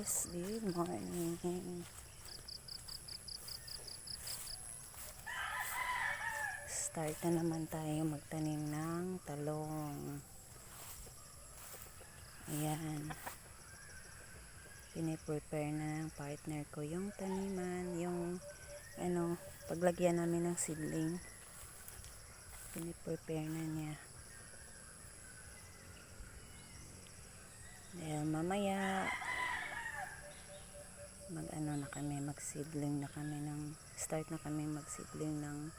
guys, good morning. Start na naman tayo magtanim ng talong. Ayan, piniprepare na ng partner ko yung taniman, yung paglagyan namin ng seedling, piniprepare na niya dahil mamaya magseedling na kami start na kami magseedling ng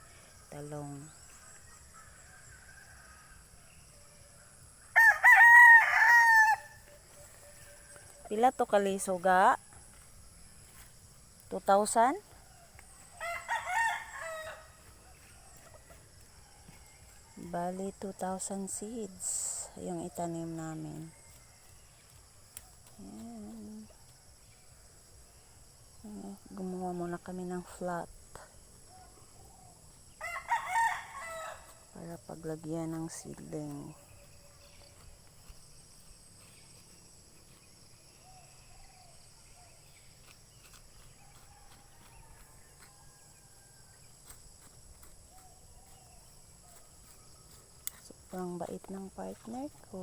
talong. Pila to kaliso ga? 2,000? Bali 2,000 seeds yung itanim namin. Ayan. Gumawa muna kami ng flat para paglagyan ng seedling. Sobrang bait ng partner ko.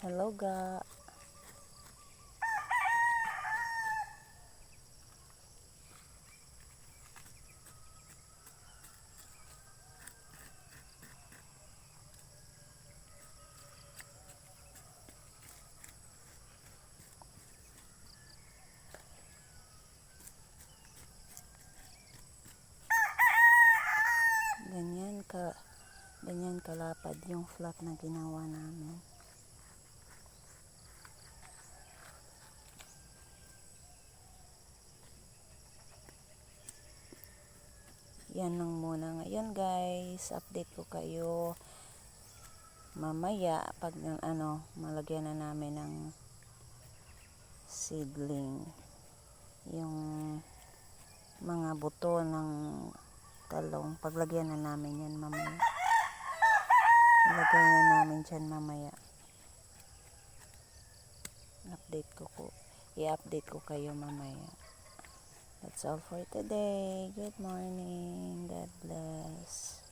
Hello ga. Ganyan kalapad yung flat na ginawa namin. Yan lang muna ngayon guys. Update ko kayo mamaya pag malagyan na namin ng seedling. Yung mga buto ng talong, paglagyan na namin yan mamaya. Ilagay na namin dyan mamaya. I-update ko kayo mamaya. That's all for today. Good morning. God bless.